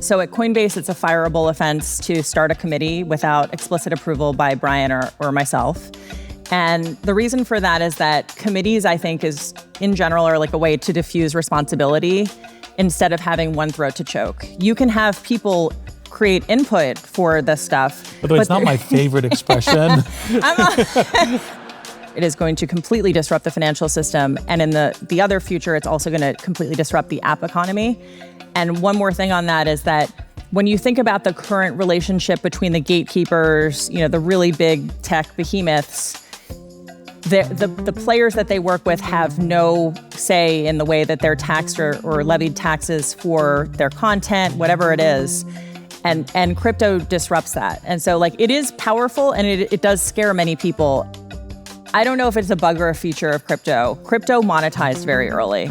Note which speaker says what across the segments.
Speaker 1: So at Coinbase, it's a fireable offense to start a committee without explicit approval by Brian or myself. And the reason for that is that committees, I think, is in general are like a way to diffuse responsibility instead of having one throat to choke. You can have people create input for this stuff.
Speaker 2: By the way, it's not my favorite expression.
Speaker 1: It is going to completely disrupt the financial system. And in the other future, it's also going to completely disrupt the app economy. And one more thing on that is that when you think about the current relationship between the gatekeepers, the really big tech behemoths, the players that they work with have no say in the way that they're taxed or levied taxes for their content, whatever it is. And crypto disrupts that. And so it is powerful and it does scare many people. I don't know if it's a bug or a feature of crypto. Crypto monetized very early.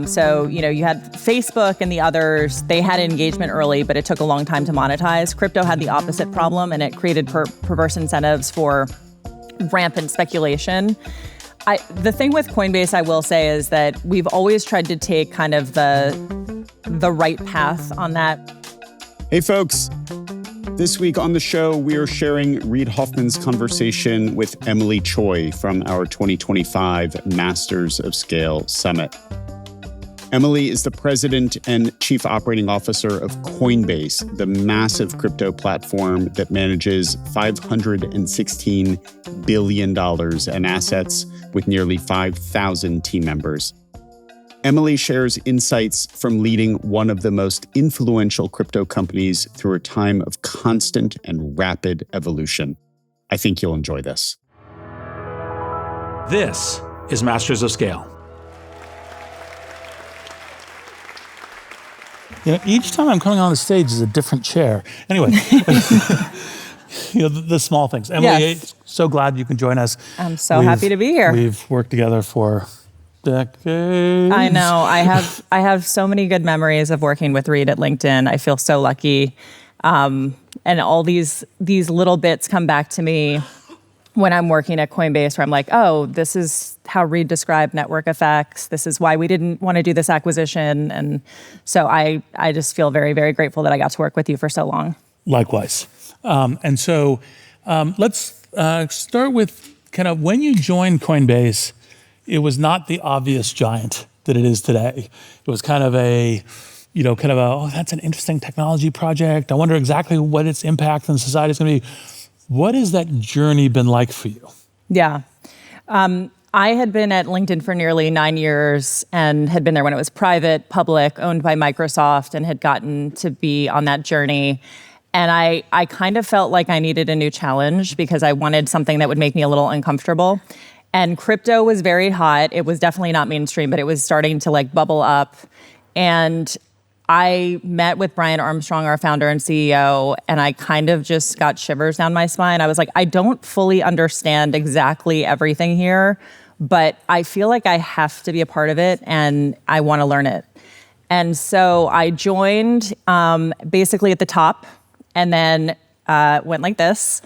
Speaker 1: So you had Facebook and the others, they had engagement early, but it took a long time to monetize. Crypto had the opposite problem and it created perverse incentives for rampant speculation. The thing with Coinbase, I will say, is that we've always tried to take kind of the right path on that.
Speaker 3: Hey, folks. This week on the show, we are sharing Reid Hoffman's conversation with Emilie Choi from our 2025 Masters of Scale Summit. Emilie is the president and chief operating officer of Coinbase, the massive crypto platform that manages $516 billion in assets with nearly 5,000 team members. Emilie shares insights from leading one of the most influential crypto companies through a time of constant and rapid evolution. I think you'll enjoy this.
Speaker 2: This is Masters of Scale. Each time I'm coming on the stage is a different chair. Anyway, the small things. Emilie,
Speaker 1: Yes.
Speaker 2: So glad you can join us.
Speaker 1: I'm so happy to be here.
Speaker 2: We've worked together for decades.
Speaker 1: I know. I have so many good memories of working with Reid at LinkedIn. I feel so lucky. And all these little bits come back to me when I'm working at Coinbase, where I'm like, oh, this is how Reid described network effects. This is why we didn't want to do this acquisition. And so I just feel very, very grateful that I got to work with you for so long.
Speaker 2: Likewise. And so let's start with kind of when you joined Coinbase. It was not the obvious giant that it is today. It was kind of oh, that's an interesting technology project. I wonder exactly what its impact on society is going to be. What has that journey been like for you?
Speaker 1: Yeah. I had been at LinkedIn for nearly 9 years and had been there when it was private, public, owned by Microsoft, and had gotten to be on that journey. And I kind of felt like I needed a new challenge because I wanted something that would make me a little uncomfortable. And crypto was very hot. It was definitely not mainstream, but it was starting to bubble up. And I met with Brian Armstrong, our founder and CEO, and I kind of just got shivers down my spine. I was like, I don't fully understand exactly everything here, but I feel like I have to be a part of it and I want to learn it. And so I joined basically at the top and then went like this.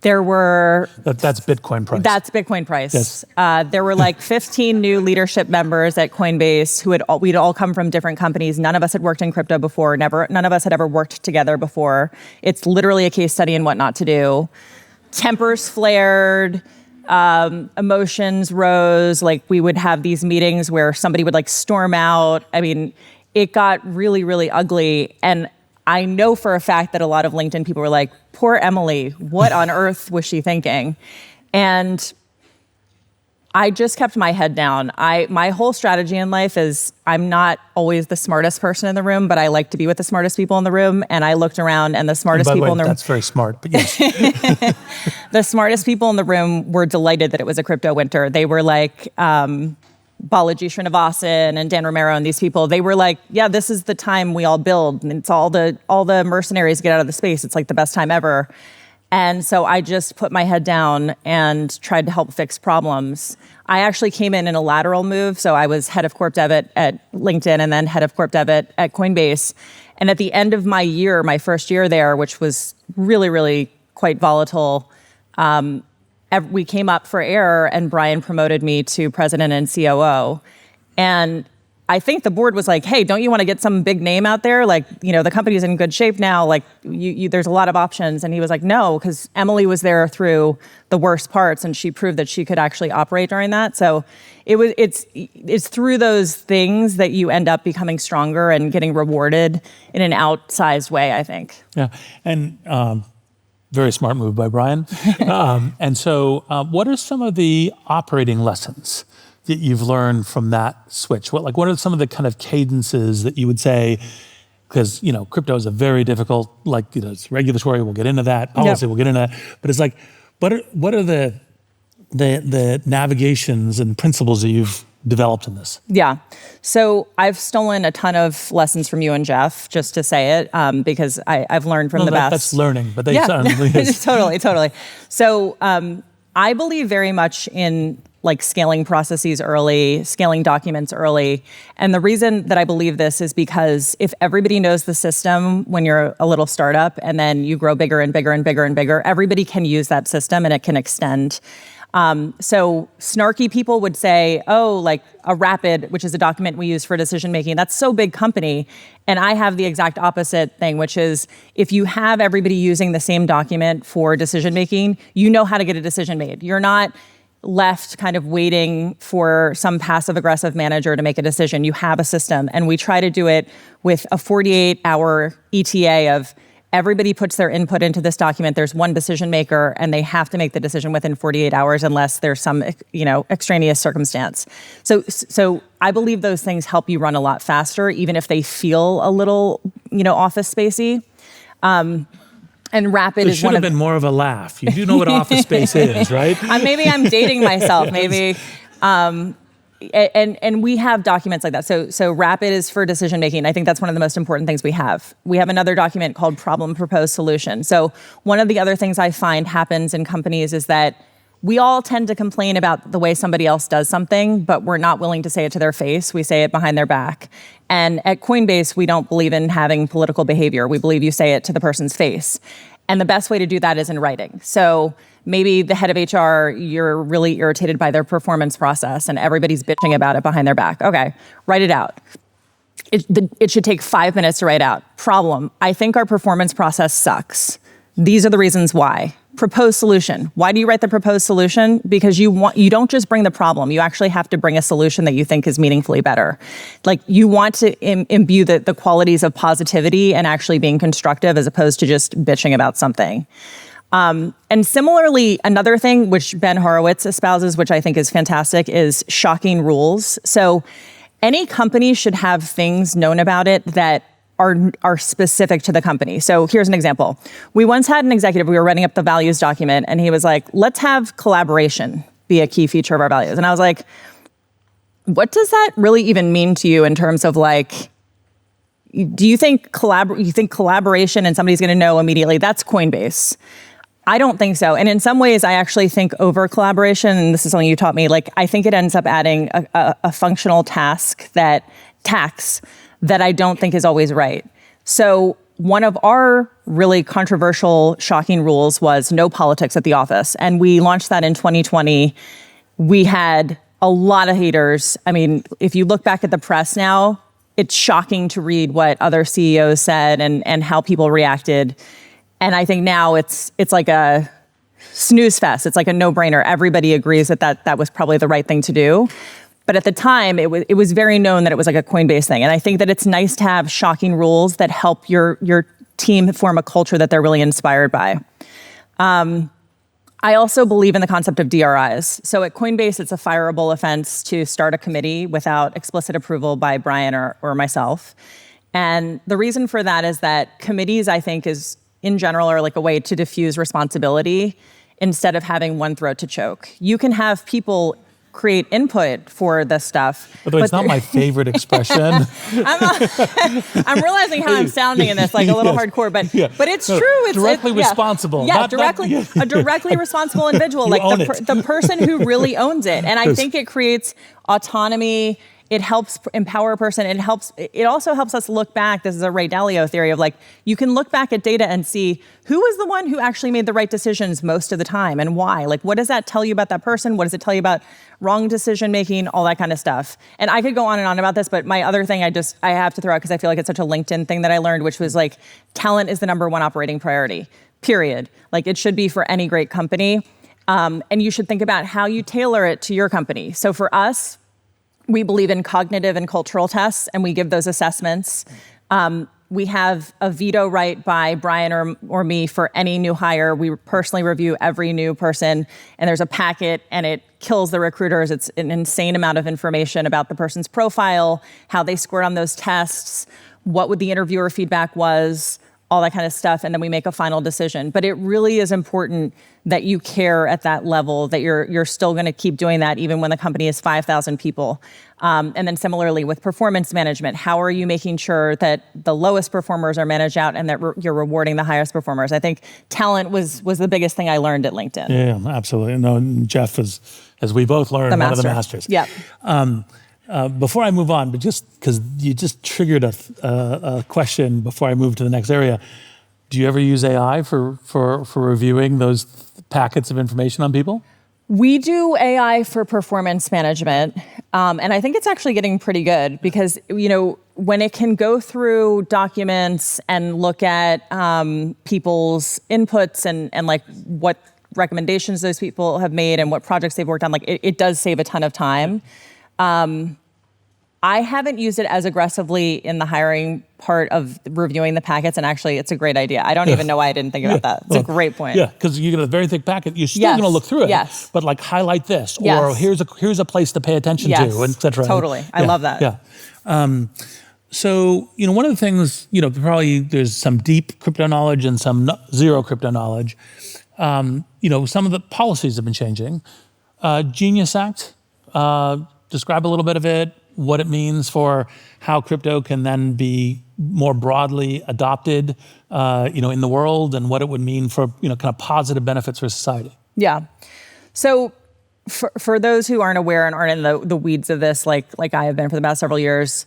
Speaker 1: There were...
Speaker 2: That's Bitcoin price.
Speaker 1: That's Bitcoin price.
Speaker 2: Yes.
Speaker 1: There were 15 new leadership members at Coinbase we'd all come from different companies. None of us had worked in crypto before. None of us had ever worked together before. It's literally a case study in what not to do. Tempers flared, emotions rose. We would have these meetings where somebody would storm out. I mean, it got really, really ugly. And I know for a fact that a lot of LinkedIn people were like, poor Emilie, what on earth was she thinking? And I just kept my head down. My whole strategy in life is I'm not always the smartest person in the room, but I like to be with the smartest people in the room. And I looked around and the smartest people in the room.
Speaker 2: That's very smart, but yes.
Speaker 1: The smartest people in the room were delighted that it was a crypto winter. They were like, Balaji Srinivasan and Dan Romero and these people, they were like, yeah, this is the time we all build. And it's all the mercenaries get out of the space. It's the best time ever. And so I just put my head down and tried to help fix problems. I actually came in a lateral move. So I was head of corp dev at LinkedIn and then head of corp dev at Coinbase. And at the end of my first year there, which was really, really quite volatile, we came up for air and Brian promoted me to president and COO. And I think the board was like, hey, don't you want to get some big name out there? Like, the company's in good shape now. Like, there's a lot of options. And he was like, no, because Emilie was there through the worst parts, and she proved that she could actually operate during that. So it's through those things that you end up becoming stronger and getting rewarded in an outsized way, I think.
Speaker 2: Yeah, and very smart move by Brian. And so what are some of the operating lessons that you've learned from that switch? What are some of the kind of cadences that you would say, because, crypto is a very difficult, it's regulatory, we'll get into that, policy, we'll get into that, but it's like, what are the navigations and principles that you've developed in this? Yeah.
Speaker 1: So I've stolen a ton of lessons from you and Jeff, just to say it, because I've learned from the best.
Speaker 2: That's learning, but they
Speaker 1: Totally. So I believe very much in scaling processes early, scaling documents early. And the reason that I believe this is because if everybody knows the system when you're a little startup and then you grow bigger and bigger and bigger and bigger, everybody can use that system and it can extend. So snarky people would say, a Rapid, which is a document we use for decision making, that's so big company. And I have the exact opposite thing, which is if you have everybody using the same document for decision making, you know how to get a decision made. You're not left kind of waiting for some passive aggressive manager to make a decision. You have a system. And we try to do it with a 48-hour ETA of everybody puts their input into this document. There's one decision maker, and they have to make the decision within 48 hours unless there's some, extraneous circumstance. So I believe those things help you run a lot faster, even if they feel a little, office spacey. And Rapid is
Speaker 2: should have been more of a laugh. You do know what office space is, right?
Speaker 1: Maybe I'm dating myself. Maybe. And we have documents like that. So Rapid is for decision making. I think that's one of the most important things we have. We have another document called Problem Proposed Solution. So one of the other things I find happens in companies is that we all tend to complain about the way somebody else does something, but we're not willing to say it to their face. We say it behind their back. And at Coinbase, we don't believe in having political behavior. We believe you say it to the person's face. And the best way to do that is in writing. So maybe the head of HR, you're really irritated by their performance process and everybody's bitching about it behind their back. Okay, write it out. It should take 5 minutes to write out. Problem, I think our performance process sucks. These are the reasons why. Proposed solution. Why do you write the proposed solution? Because you don't just bring the problem. You actually have to bring a solution that you think is meaningfully better. You want to imbue the qualities of positivity and actually being constructive as opposed to just bitching about something. And similarly, another thing which Ben Horowitz espouses, which I think is fantastic, is shocking rules. So any company should have things known about it that are specific to the company. So here's an example. We once had an executive, we were writing up the values document, and he was like, let's have collaboration be a key feature of our values. And I was like, what does that really even mean to you in terms of do you think collaboration and somebody's going to know immediately that's Coinbase? I don't think so. And in some ways, I actually think over collaboration, and this is something you taught me, I think it ends up adding a functional tax that I don't think is always right. So one of our really controversial, shocking rules was no politics at the office. And we launched that in 2020. We had a lot of haters. I mean, if you look back at the press now, it's shocking to read what other CEOs said and how people reacted. And I think now it's like a snooze fest. It's like a no-brainer. Everybody agrees that was probably the right thing to do. But at the time, it was very known that it was like a Coinbase thing. And I think that it's nice to have shocking rules that help your team form a culture that they're really inspired by. I also believe in the concept of DRIs. So at Coinbase, it's a fireable offense to start a committee without explicit approval by Brian or myself. And the reason for that is that committees, I think, in general, are like a way to diffuse responsibility instead of having one throat to choke. You can have people create input for this stuff.
Speaker 2: Although it's not my favorite expression.
Speaker 1: I'm realizing how I'm sounding in this, a little hardcore, but it's true. It's
Speaker 2: directly responsible.
Speaker 1: Yeah, a directly responsible individual, the person who really owns it. And I think it creates autonomy. It helps empower a person. It also helps us look back. This is a Ray Dalio theory of like, you can look back at data and see who was the one who actually made the right decisions most of the time and why. Like, what does that tell you about that person? What does it tell you about wrong decision making, all that kind of stuff. And I could go on and on about this, but my other thing I have to throw out because I feel like it's such a LinkedIn thing that I learned, which was like, talent is the number one operating priority, period. Like it should be for any great company. And you should think about how you tailor it to your company. So for us, we believe in cognitive and cultural tests, and we give those assessments. We have a veto right by Brian or me for any new hire. We personally review every new person, and there's a packet, and it kills the recruiters. It's an insane amount of information about the person's profile, how they scored on those tests, what the interviewer feedback was, all that kind of stuff, and then we make a final decision. But it really is important that you care at that level, that you're still going to keep doing that even when the company is 5,000 people. And then similarly with performance management, how are you making sure that the lowest performers are managed out and that you're rewarding the highest performers? I think talent was the biggest thing I learned at LinkedIn.
Speaker 2: Yeah, absolutely. No, Jeff is, as we both learned, one of the masters.
Speaker 1: Yeah.
Speaker 2: Before I move on, but just because you just triggered a question before I move to the next area, do you ever use AI for reviewing those packets of information on people?
Speaker 1: We do AI for performance management, and I think it's actually getting pretty good because, when it can go through documents and look at people's inputs and like what recommendations those people have made and what projects they've worked on, like it does save a ton of time. I haven't used it as aggressively in the hiring part of reviewing the packets, and actually it's a great idea. I don't even know why I didn't think about that. It's a great point.
Speaker 2: Yeah, because you get a very thick packet, you're still going to look through it, but like highlight this, or here's a place to pay attention to, et cetera.
Speaker 1: Totally, I love that.
Speaker 2: Yeah. So, one of the things, probably there's some deep crypto knowledge and some zero crypto knowledge. Some of the policies have been changing. Genius Act, describe a little bit of it, what it means for how crypto can then be more broadly adopted, in the world, and what it would mean for, kind of positive benefits for society.
Speaker 1: Yeah. So for those who aren't aware and aren't in the weeds of this, like I have been for the past several years,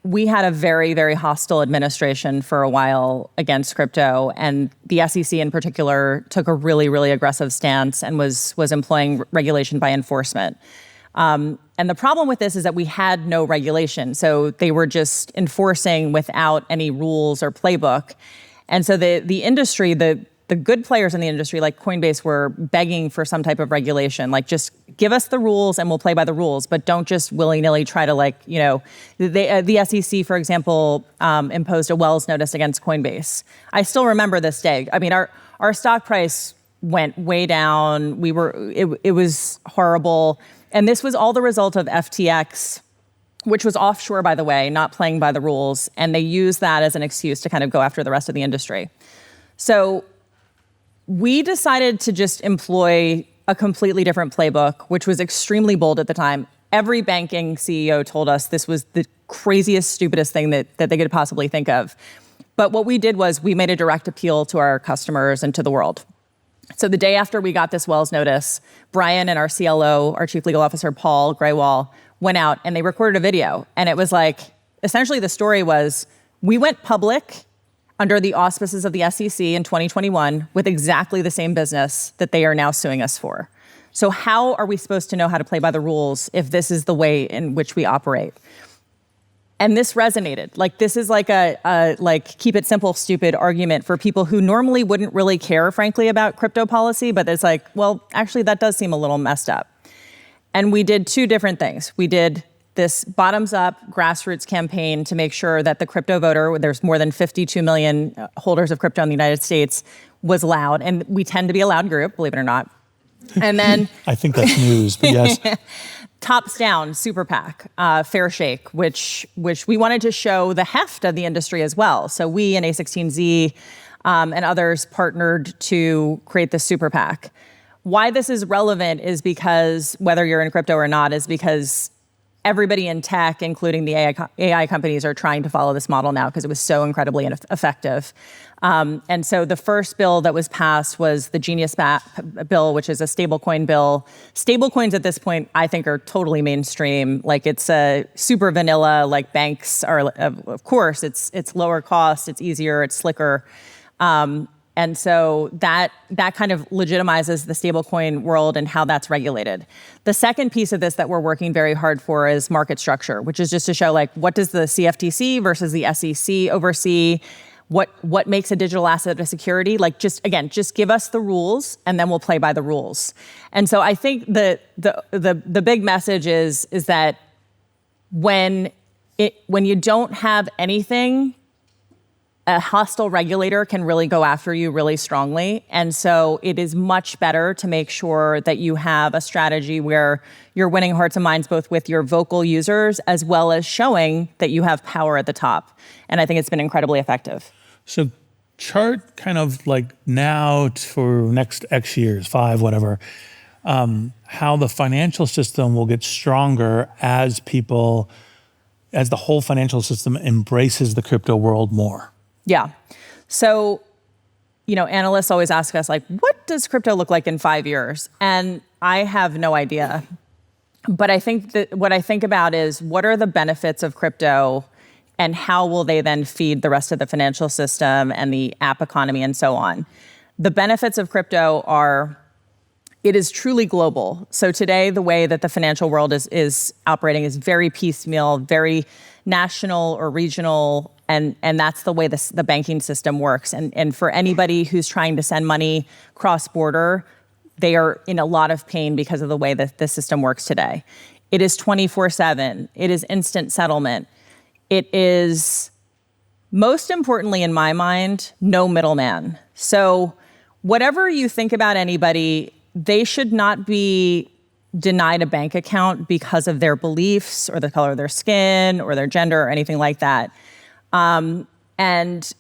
Speaker 1: we had a very, very hostile administration for a while against crypto, and the SEC in particular took a really, really aggressive stance and was employing regulation by enforcement. And the problem with this is that we had no regulation. So they were just enforcing without any rules or playbook. And so the industry, the good players in the industry like Coinbase were begging for some type of regulation, like just give us the rules and we'll play by the rules, but don't just willy-nilly try to the SEC, for example, imposed a Wells notice against Coinbase. I still remember this day. I mean, our stock price went way down. It was horrible. And this was all the result of FTX, which was offshore, by the way, not playing by the rules. And they used that as an excuse to kind of go after the rest of the industry. So we decided to just employ a completely different playbook, which was extremely bold at the time. Every banking CEO told us this was the craziest, stupidest thing that they could possibly think of. But what we did was we made a direct appeal to our customers and to the world. So the day after we got this Wells notice, Brian and our CLO, our chief legal officer, Paul Graywall, went out and they recorded a video. And it was like, essentially the story was, we went public under the auspices of the SEC in 2021 with exactly the same business that they are now suing us for. So how are we supposed to know how to play by the rules if this is the way in which we operate? And this resonated. Like, this is like a keep it simple, stupid argument for people who normally wouldn't really care, frankly, about crypto policy, but it's like, well, actually, that does seem a little messed up. And we did two different things. We did this bottoms-up grassroots campaign to make sure that the crypto voter, there's more than 52 million holders of crypto in the United States, was loud. And we tend to be a loud group, believe it or not. And then
Speaker 2: I think that's news, but yes.
Speaker 1: Tops down, super PAC, Fair Shake, which we wanted to show the heft of the industry as well. So we and A16Z and others partnered to create the super PAC. Why this is relevant is because, whether you're in crypto or not, is because everybody in tech, including the AI companies, are trying to follow this model now because it was so incredibly effective. And so the first bill that was passed was the Genius bill, which is a stablecoin bill. Stablecoins at this point, I think, are totally mainstream. Like, it's a super vanilla, like banks are, of course, it's lower cost, it's easier, it's slicker. And so that kind of legitimizes the stablecoin world and how that's regulated. The second piece of this that we're working very hard for is market structure, which is just to show, like, what does the CFTC versus the SEC oversee? What makes a digital asset a security? Like, just give us the rules and then we'll play by the rules. And so I think the big message is that when you don't have anything, a hostile regulator can really go after you really strongly. And so it is much better to make sure that you have a strategy where you're winning hearts and minds both with your vocal users as well as showing that you have power at the top. And I think it's been incredibly effective.
Speaker 2: So chart kind of like now for next X years, 5, whatever, how the financial system will get stronger as the whole financial system embraces the crypto world more.
Speaker 1: Yeah. So, analysts always ask us, like, what does crypto look like in 5 years? And I have no idea. But I think that what I think about is, what are the benefits of crypto and how will they then feed the rest of the financial system and the app economy and so on? The benefits of crypto are, it is truly global. So today, the way that the financial world is operating is very piecemeal, very national or regional, and that's the way the banking system works. And for anybody who's trying to send money cross-border, they are in a lot of pain because of the way that the system works today. It is 24/7. It is instant settlement. It is, most importantly in my mind, no middleman. So whatever you think about anybody, they should not be denied a bank account because of their beliefs or the color of their skin or their gender or anything like that. And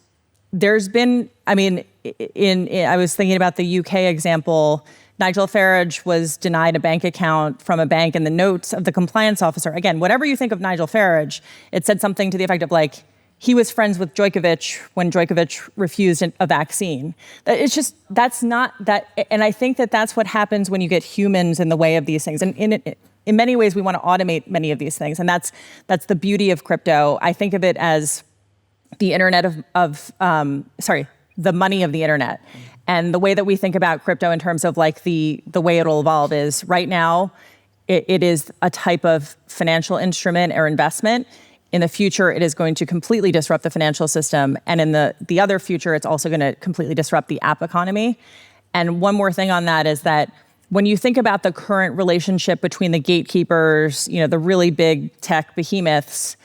Speaker 1: there's been, I was thinking about the UK example. Nigel Farage was denied a bank account from a bank, and the notes of the compliance officer, again, whatever you think of Nigel Farage, it said something to the effect of, like, he was friends with Djokovic when Djokovic refused a vaccine. It's just, that's not that, and I think that that's what happens when you get humans in the way of these things. And in many ways, we want to automate many of these things, and that's the beauty of crypto. I think of it as the internet the money of the internet. And the way that we think about crypto in terms of, like, the way it'll evolve is, right now, it is a type of financial instrument or investment. In the future, it is going to completely disrupt the financial system. And in the other future, it's also going to completely disrupt the app economy. And one more thing on that is that when you think about the current relationship between the gatekeepers, the really big tech behemoths,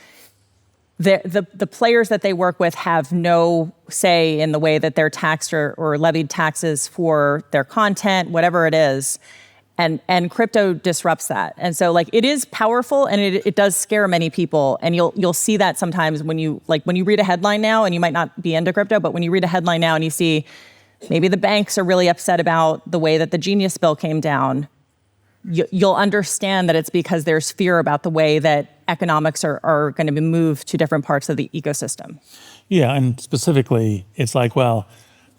Speaker 1: the players that they work with have no say in the way that they're taxed or levied taxes for their content, whatever it is. And crypto disrupts that. And so, like, it is powerful, and it does scare many people. And you'll see that sometimes when you read a headline now, and you might not be into crypto, but when you read a headline now and you see maybe the banks are really upset about the way that the Genius bill came down, you'll understand that it's because there's fear about the way that economics are going to be moved to different parts of the ecosystem.
Speaker 2: Yeah, and specifically, it's like, well,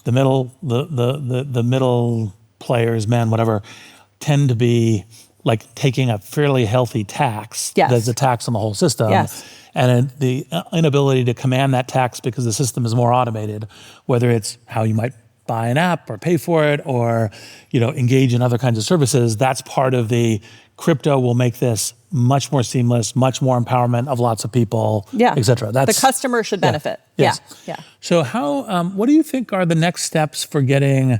Speaker 2: the middle players, men, whatever, tend to be like taking a fairly healthy tax.
Speaker 1: Yes.
Speaker 2: There's a tax on the whole system.
Speaker 1: Yes.
Speaker 2: And the inability to command that tax because the system is more automated, whether it's how you might buy an app or pay for it or engage in other kinds of services, that's part of the crypto will make this much more seamless, much more empowerment of lots of people, et cetera.
Speaker 1: The customer should benefit.
Speaker 2: Yes.
Speaker 1: Yeah.
Speaker 2: So what do you think are the next steps for getting,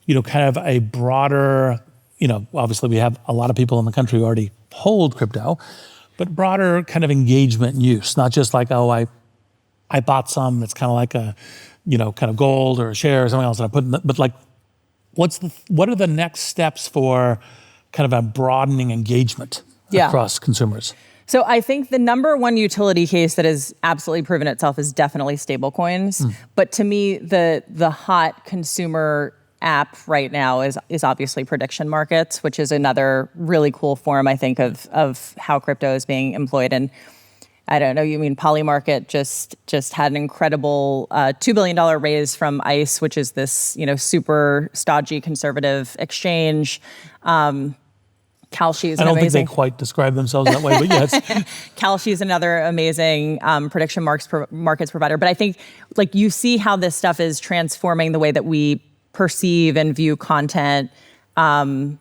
Speaker 2: kind of a broader, obviously we have a lot of people in the country who already hold crypto, but broader kind of engagement and use, not just like, I bought some, it's kind of like a, kind of gold or a share or something else that I put in, but like, what are the next steps for kind of a broadening engagement across consumers?
Speaker 1: So I think the number one utility case that has absolutely proven itself is definitely stablecoins. But to me, the hot consumer app right now is obviously prediction markets, which is another really cool form, I think, of how crypto is being employed. And I don't know, you mean Polymarket just had an incredible $2 billion raise from ICE, which is this, super stodgy conservative exchange. Kalshi is
Speaker 2: I don't think they quite describe themselves that way, but yes.
Speaker 1: Kalshi is another amazing prediction markets provider. But I think you see how this stuff is transforming the way that we perceive and view content. The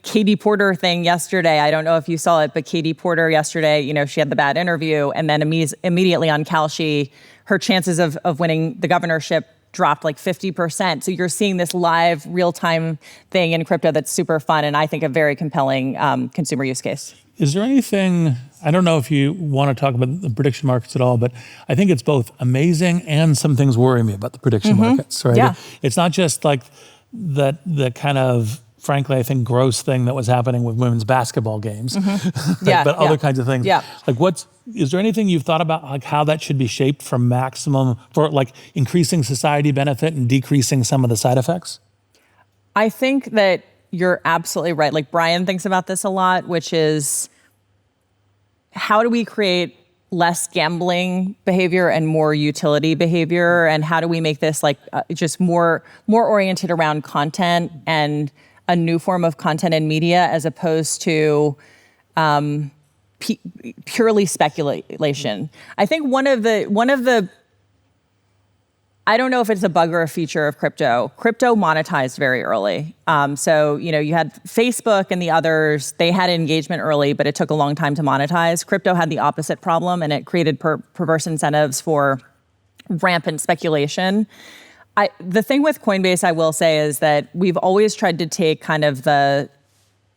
Speaker 1: Katie Porter thing yesterday, I don't know if you saw it, but Katie Porter yesterday, she had the bad interview, and then immediately on Kalshi, her chances of winning the governorship dropped 50%. So you're seeing this live, real-time thing in crypto that's super fun, and I think a very compelling consumer use case.
Speaker 2: Is there anything, I don't know if you want to talk about the prediction markets at all, but I think it's both amazing and some things worry me about the prediction markets, right?
Speaker 1: Yeah.
Speaker 2: It's not just the kind of, frankly, I think gross thing that was happening with women's basketball games, but other kinds of things.
Speaker 1: Yeah.
Speaker 2: Is there anything you've thought about how that should be shaped for increasing society benefit and decreasing some of the side effects?
Speaker 1: I think that you're absolutely right. Brian thinks about this a lot, which is how do we create less gambling behavior and more utility behavior? And how do we make this just more oriented around content and a new form of content and media as opposed to purely speculation? I think one of the I don't know if it's a bug or a feature of crypto. Crypto monetized very early. So, you had Facebook and the others, they had engagement early, but it took a long time to monetize. Crypto had the opposite problem, and it created perverse incentives for rampant speculation. The thing with Coinbase, I will say, is that we've always tried to take kind of the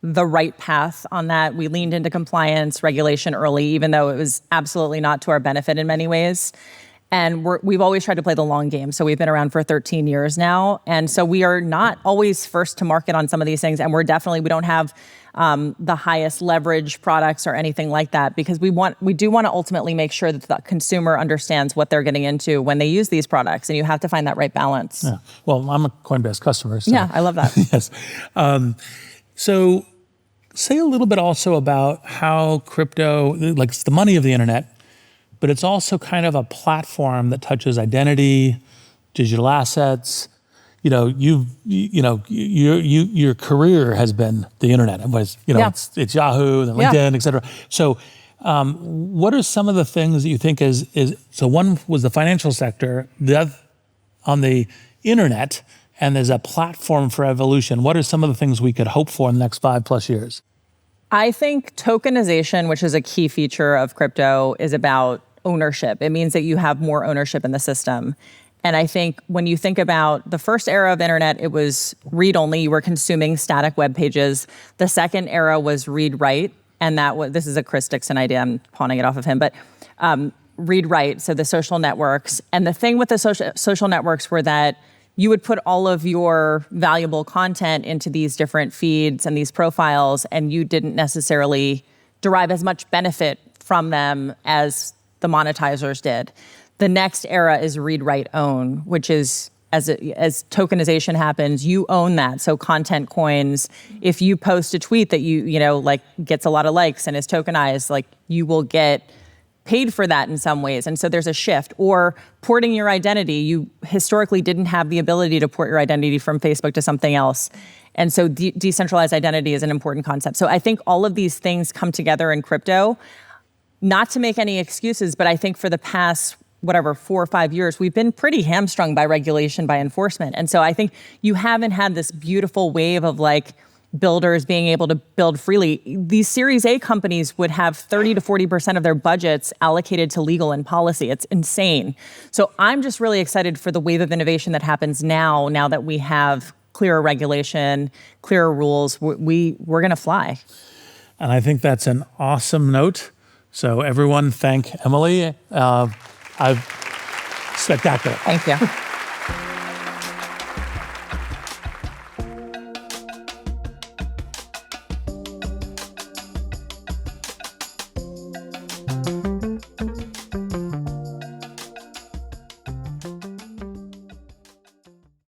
Speaker 1: right path on that. We leaned into compliance, regulation early, even though it was absolutely not to our benefit in many ways. And we've always tried to play the long game. So we've been around for 13 years now. And so we are not always first to market on some of these things. And we don't have the highest leverage products or anything like that, because we do want to ultimately make sure that the consumer understands what they're getting into when they use these products. And you have to find that right balance.
Speaker 2: Yeah. Well, I'm a Coinbase customer. So.
Speaker 1: Yeah, I love that.
Speaker 2: Yes. So say a little bit also about how crypto, it's the money of the internet, but it's also kind of a platform that touches identity, digital assets. Your career has been the internet. It was, it's Yahoo, then LinkedIn, et cetera. So what are some of the things that you think so one was the financial sector, the other on the internet, and there's a platform for evolution. What are some of the things we could hope for in the next 5+ years?
Speaker 1: I think tokenization, which is a key feature of crypto, is about ownership. It means that you have more ownership in the system. And I think when you think about the first era of internet, it was read only. You were consuming static web pages. The second era was read write. And this is a Chris Dixon idea. I'm pawning it off of him. But read write, so the social networks. And the thing with the social networks were that you would put all of your valuable content into these different feeds and these profiles, and you didn't necessarily derive as much benefit from them as the monetizers did. The next era is read, write, own, which is as tokenization happens, you own that. So content coins, if you post a tweet that gets a lot of likes and is tokenized, you will get paid for that in some ways. And so there's a shift. Or porting your identity. You historically didn't have the ability to port your identity from Facebook to something else. And so decentralized identity is an important concept. So I think all of these things come together in crypto. Not to make any excuses, but I think for the past, 4 or 5 years, we've been pretty hamstrung by regulation, by enforcement. And so I think you haven't had this beautiful wave of builders being able to build freely. These Series A companies would have 30 to 40% of their budgets allocated to legal and policy. It's insane. So I'm just really excited for the wave of innovation that happens now that we have clearer regulation, clearer rules. We're going to fly.
Speaker 2: And I think that's an awesome note. So everyone thank Emilie. Spectacular.
Speaker 1: Thank you.